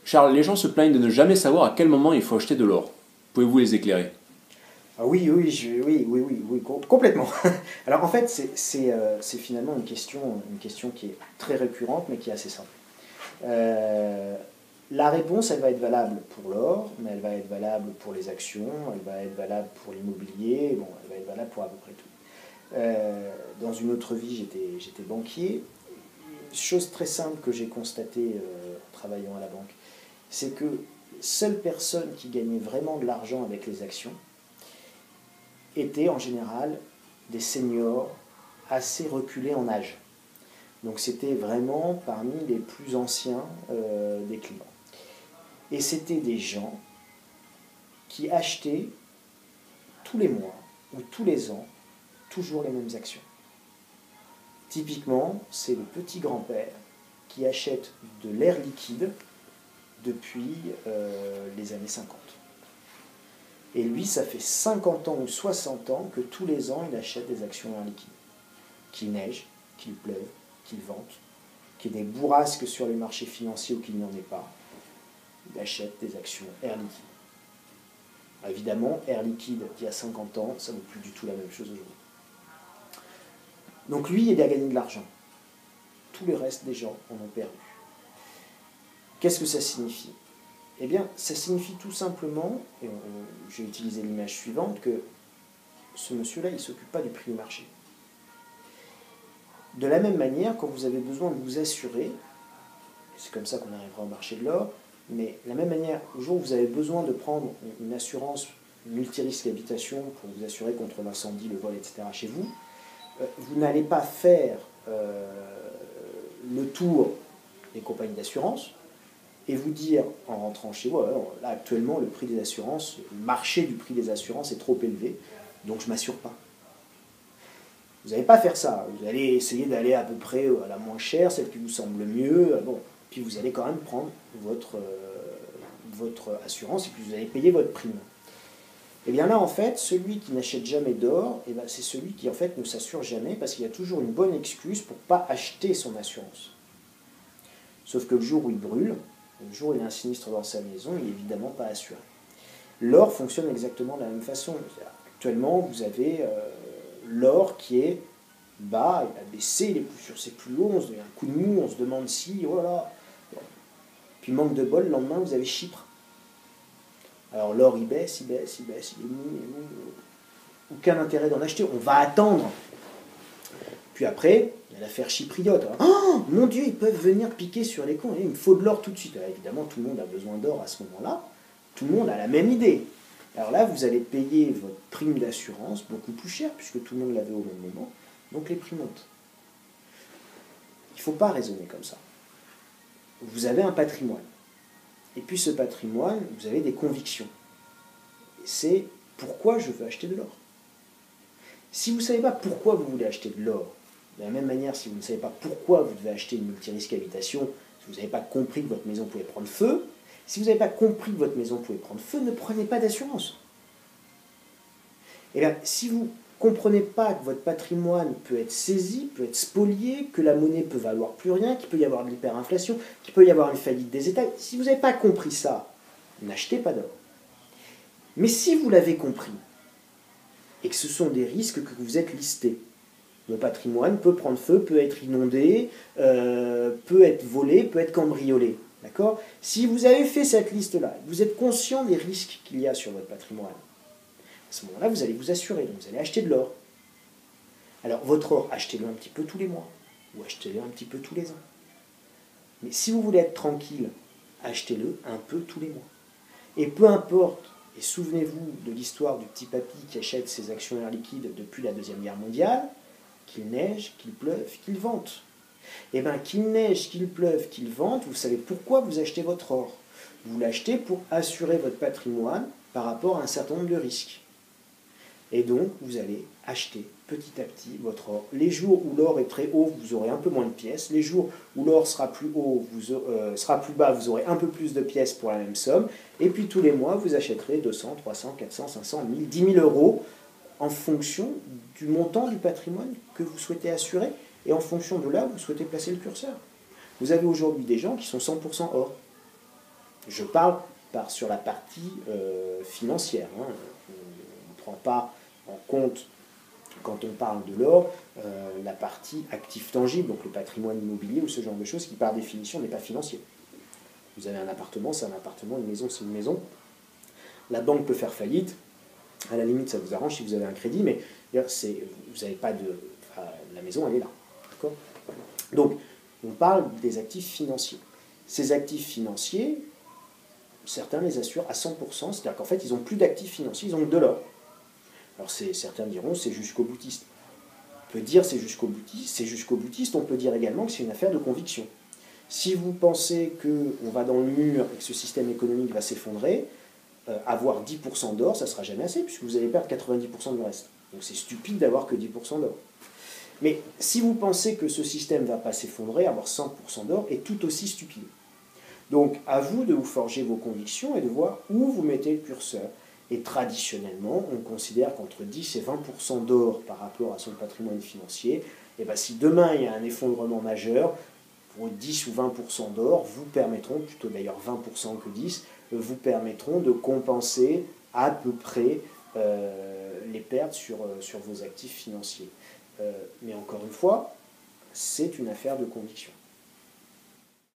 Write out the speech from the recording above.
Charles, les gens se plaignent de ne jamais savoir à quel moment il faut acheter de l'or. Pouvez-vous les éclairer? Ah oui, oui, oui, complètement. Alors en fait, c'est finalement une question qui est très récurrente, mais qui est assez simple. La réponse, elle va être valable pour l'or, mais elle va être valable pour les actions, elle va être valable pour l'immobilier, bon, elle va être valable pour à peu près tout. Dans une autre vie, j'étais banquier. Une chose très simple que j'ai constatée en travaillant à la banque, c'est que seules personnes qui gagnaient vraiment de l'argent avec les actions étaient en général des seniors assez reculés en âge. Donc c'était vraiment parmi les plus anciens des clients. Et c'était des gens qui achetaient tous les mois ou tous les ans toujours les mêmes actions. Typiquement, c'est le petit grand-père qui achète de l'air liquide depuis les années 50. Et lui, ça fait 50 ans ou 60 ans que tous les ans, il achète des actions air liquide. Qu'il neige, qu'il pleuve, qu'il vente, qu'il y ait des bourrasques sur les marchés financiers ou qu'il n'y en ait pas, il achète des actions air liquide. Évidemment, air liquide il y a 50 ans, ça ne vaut plus du tout la même chose aujourd'hui. Donc lui, il a gagné de l'argent. Tout le reste des gens en ont perdu. Qu'est-ce que ça signifie? Eh bien, ça signifie tout simplement, et j'ai utilisé l'image suivante, que ce monsieur-là, il ne s'occupe pas du prix du marché. De la même manière, quand vous avez besoin de vous assurer, c'est comme ça qu'on arrivera au marché de l'or, mais de la même manière, au jour où vous avez besoin de prendre une assurance multirisque habitation pour vous assurer contre l'incendie, le vol, etc. chez vous, vous n'allez pas faire le tour des compagnies d'assurance et vous dire, en rentrant chez vous, là actuellement le prix des assurances, le marché du prix des assurances est trop élevé, donc je ne m'assure pas. Vous n'allez pas faire ça. Vous allez essayer d'aller à peu près à la moins chère, celle qui vous semble mieux. Bon. Puis vous allez quand même prendre votre assurance et puis vous allez payer votre prime. Et bien là, en fait, celui qui n'achète jamais d'or, eh ben, c'est celui qui en fait ne s'assure jamais parce qu'il y a toujours une bonne excuse pour ne pas acheter son assurance. Sauf que le jour où il brûle, le jour où il y a un sinistre dans sa maison, il n'est évidemment pas assuré. L'or fonctionne exactement de la même façon. Actuellement, vous avez l'or qui est bas, il a baissé, il est plus sur ses plus hauts, il y a un coup de mou, on se demande si, oh là là. Puis manque de bol, le lendemain vous avez Chypre. Alors l'or il baisse, il est mou. Aucun intérêt d'en acheter, on va attendre. Puis après, il y a l'affaire chypriote. Oh mon Dieu, ils peuvent venir piquer sur les cons, il me faut de l'or tout de suite. Alors, évidemment, tout le monde a besoin d'or à ce moment-là, tout le monde a la même idée. Alors là, vous allez payer votre prime d'assurance beaucoup plus cher, puisque tout le monde l'avait au même moment, donc les prix montent. Il ne faut pas raisonner comme ça. Vous avez un patrimoine. Et puis ce patrimoine, vous avez des convictions. Et c'est pourquoi je veux acheter de l'or. Si vous ne savez pas pourquoi vous voulez acheter de l'or, de la même manière, si vous ne savez pas pourquoi vous devez acheter une multirisque habitation, si vous n'avez pas compris que votre maison pouvait prendre feu, si vous n'avez pas compris que votre maison pouvait prendre feu, ne prenez pas d'assurance. Et bien, si vous ne comprenez pas que votre patrimoine peut être saisi, peut être spolié, que la monnaie peut valoir plus rien, qu'il peut y avoir de l'hyperinflation, qu'il peut y avoir une faillite des États, si vous n'avez pas compris ça, n'achetez pas d'or. Mais si vous l'avez compris, et que ce sont des risques que vous êtes listés, le patrimoine peut prendre feu, peut être inondé, peut être volé, peut être cambriolé. D'accord ? Si vous avez fait cette liste-là, vous êtes conscient des risques qu'il y a sur votre patrimoine, à ce moment-là, vous allez vous assurer, donc vous allez acheter de l'or. Alors, votre or, achetez-le un petit peu tous les mois, ou achetez-le un petit peu tous les ans. Mais si vous voulez être tranquille, achetez-le un peu tous les mois. Et peu importe, et souvenez-vous de l'histoire du petit papy qui achète ses actions air liquide depuis la Deuxième Guerre mondiale, qu'il neige, qu'il pleuve, qu'il vente. Eh bien, qu'il neige, qu'il pleuve, qu'il vente, vous savez pourquoi vous achetez votre or. Vous l'achetez pour assurer votre patrimoine par rapport à un certain nombre de risques. Et donc, vous allez acheter petit à petit votre or. Les jours où l'or est très haut, vous aurez un peu moins de pièces. Les jours où l'or sera plus haut, sera plus bas, vous aurez un peu plus de pièces pour la même somme. Et puis tous les mois, vous achèterez 200, 300, 400, 500, 1000, 10 000 euros en fonction du montant du patrimoine que vous souhaitez assurer et en fonction de là où vous souhaitez placer le curseur. Vous avez aujourd'hui des gens qui sont 100% or. Je parle sur la partie financière. Hein. On ne prend pas en compte, quand on parle de l'or, la partie actif tangible, donc le patrimoine immobilier ou ce genre de choses qui par définition n'est pas financier. Vous avez un appartement, c'est un appartement, une maison, c'est une maison. La banque peut faire faillite, à la limite ça vous arrange si vous avez un crédit, mais vous n'avez pas de... Enfin, la maison elle est là. D'accord ? Donc on parle des actifs financiers. Ces actifs financiers, certains les assurent à 100%, c'est-à-dire qu'en fait ils n'ont plus d'actifs financiers, ils ont que de l'or. Alors certains diront c'est jusqu'au boutiste. On peut dire c'est jusqu'au boutiste, on peut dire également que c'est une affaire de conviction. Si vous pensez qu'on va dans le mur et que ce système économique va s'effondrer, avoir 10% d'or, ça ne sera jamais assez, puisque vous allez perdre 90% du reste. Donc c'est stupide d'avoir que 10% d'or. Mais si vous pensez que ce système ne va pas s'effondrer, avoir 100% d'or est tout aussi stupide. Donc à vous de vous forger vos convictions et de voir où vous mettez le curseur. Et traditionnellement, on considère qu'entre 10 et 20% d'or par rapport à son patrimoine financier, et bien si demain il y a un effondrement majeur, pour 10 ou 20% d'or vous permettront, plutôt d'ailleurs 20% que 10, vous permettront de compenser à peu près les pertes sur vos actifs financiers. Mais encore une fois, c'est une affaire de conviction.